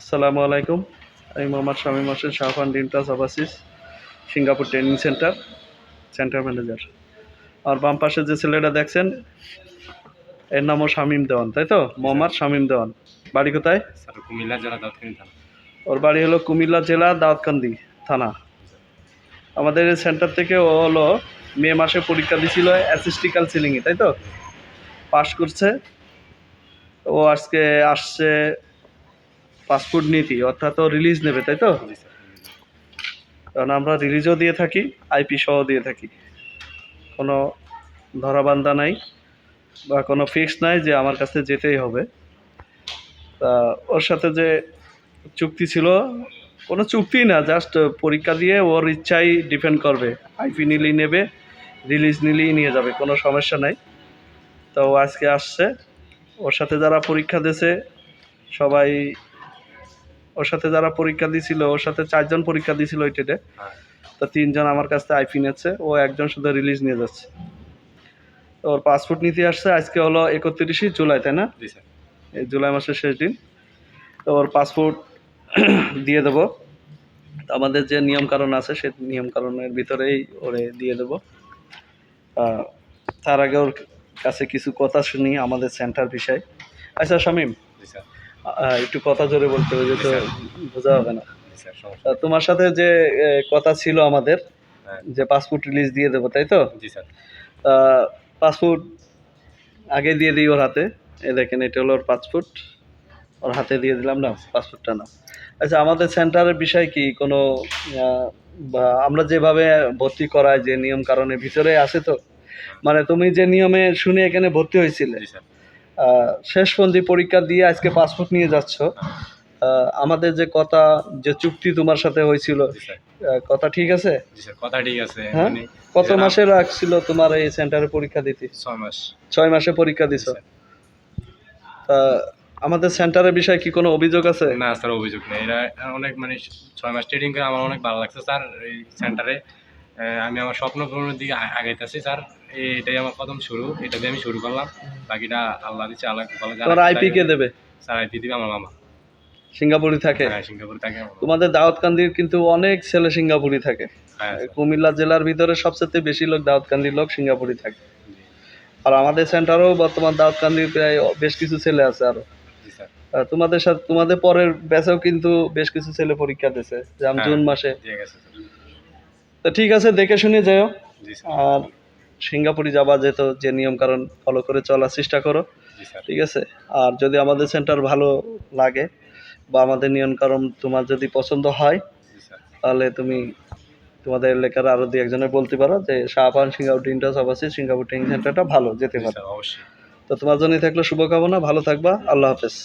আসসালামু আলাইকুম। আমি Mohammad Shamim Hossain, Shahfan dream plus overseas Singapore training centre centre manager. আর বাম পাশে যে ছেলেটা দেখছেন এর নামও শামীম দেওয়ান, তাই তো? মোহাম্মদ শামীম দেওয়ান। বাড়ি কোথায়? স্যার কুমিল্লা জেলা দাউদকান্দি থানা। ওর বাড়ি হলো কুমিল্লা জেলা দাউদকান্দি থানা। আমাদের এই সেন্টার থেকে ও হলো মে মাসে পরীক্ষা দিছিল অ্যাসিস্টি কাউন্সিলিংয়ে, তাই তো? পাশ করছে। ও আজকে আসছে পাসপোর্ট নীতি, অর্থাৎ ও রিলিজ নেবে, তাই তো? জি স্যার। কারণ আমরা রিলিজও দিয়ে থাকি, আইপি সহ দিয়ে থাকি। কোনো ধরাবান্ধা নাই বা কোনো ফিক্স নাই যে আমার কাছে যেতেই হবে। তা ওর সাথে যে চুক্তি ছিল, কোনো চুক্তি না, জাস্ট পরীক্ষা দিয়ে ওর ইচ্ছাই ডিপেন্ড করবে। আইপি নিলেই নেবে, রিলিজ নিলেই নিয়ে যাবে, কোনো সমস্যা নাই। তো ও আজকে আসছে। ওর সাথে যারা পরীক্ষা দিয়েছে সবাই, ওর সাথে যারা পরীক্ষা দিয়েছিল, ওর সাথে 4 জন পরীক্ষা দিয়েছিল ওই টেটে। তো 3 জন আমার কাছ থেকে আইপি নিচ্ছে, ও একজন শুধু রিলিজ নিয়ে যাচ্ছে। তো ওর পাসপোর্ট নিতে আসছে। আজকে হলো 31শে জুলাই, তাই না? জি স্যার। এই জুলাই মাসের শেষ দিন। তো ওর পাসপোর্ট দিয়ে দেবো। তো আমাদের যে নিয়মকানুন আছে সেই নিয়মকানুনের ভিতরেই ওরে দিয়ে দেবো। তার আগে ওর কাছে কিছু কথা শুনি আমাদের সেন্টার বিষয়। আচ্ছা শামীম, জি স্যার। একটু কথা জোরে বলতে হবে, তো বোঝা হবে না। জি স্যার, সমস্যা তোমার সাথে যে কথা ছিল আমাদের, হ্যাঁ। যে পাসপোর্ট রিলিজ দিয়ে দেবো, তাই তো? জি স্যার। পাসপোর্ট আগে দিয়ে দিই ওর হাতে। এই দেখেন, এটা হলো ওর পাসপোর্ট। ওর হাতে দিয়ে দিলাম না, পাসপোর্টটা না। আচ্ছা, আমাদের সেন্টারের বিষয় কি কোনো বা আমরা যেভাবে ভর্তি করাই, যে নিয়ম কারণের ভিতরে আছে তো? মানে তুমি যে নিয়মে শুনে এখানে ভর্তি হয়েছিলে, জি স্যার। শেষপন্থী পরীক্ষা দিয়ে আজকে পাসপোর্ট নিয়ে যাচ্ছ, আমাদের যে কথা, যে চুক্তি তোমার সাথে হয়েছিল, জি স্যার। কথা ঠিক আছে? জি স্যার, কথা ঠিক আছে। হ্যাঁ, মানে কত মাসে রাখছিল তোমার এই সেন্টারে পরীক্ষা দিতে? 6 মাস। 6 মাসে পরীক্ষা জি দিছো। স্যার। তা আমাদের সেন্টারের বিষয়ে কি কোনো অভিযোগ আছে? না স্যার, অভিযোগ নেই। এরা অনেক মানে 6 মাস ট্রেনিং করে আমার অনেক ভালো লাগছে স্যার। এই সেন্টারে আমি আমার স্বপ্ন পূরণের দিকে আগাইতেছি স্যার। এটাই আমার প্রথম শুরু। এটা দিয়ে আমি শুরু করলাম। বাকিটা আল্লাহ দিচ্ছে, আল্লাহ ভালো তোমার আইপি কে দেবে? স্যার আইপি দিবে আমার মামা। সিঙ্গাপুরে থাকে? হ্যাঁ, সিঙ্গাপুরে থাকে আমার মামা। তোমাদের দাউদকান্দির কিন্তু অনেক ছেলে সিঙ্গাপুরে থাকে। হ্যাঁ স্যার। কুমিল্লা জেলার ভিতরে সবচেয়ে বেশি লোক দাউদকান্দির লোক সিঙ্গাপুরে থাকে। জি। আর আমাদের সেন্টারেও বর্তমান দাউদকান্দির প্রায় বেশ কিছু ছেলে আছে আরো। জি স্যার। তোমাদের সাথে তোমাদের পরের ব্যাচেও কিন্তু বেশ কিছু ছেলে পরীক্ষা দিয়েছে, যেমন হ্যাঁ, জুন মাসে। দিয়ে গেছে স্যার। তো ঠিক আছে, দেখে শুনে যাও। জি স্যার। আর সিঙ্গাপুরে যাবা যেত, যে নিয়ম কারণ ফলো করে চলার চেষ্টা করো, জি স্যার। ঠিক আছে? আর যদি আমাদের সেন্টার ভালো লাগে বা আমাদের নিয়ম কারণ তোমার যদি পছন্দ হয়, জি স্যার। তাহলে তুমি তোমাদের এলাকার আরো 2-1 জনের বলতে পারো যে শাহপান সিঙ্গাপুর ইন্টার্স অবশ্যই সিঙ্গাপুর ট্রেনিং সেন্টারটা ভালো, যেতে জি পারো। স্যার, অবশ্যই। তো তোমার জন্যই থাকলো শুভকামনা, ভালো থাকবা, আল্লাহ হাফেজ।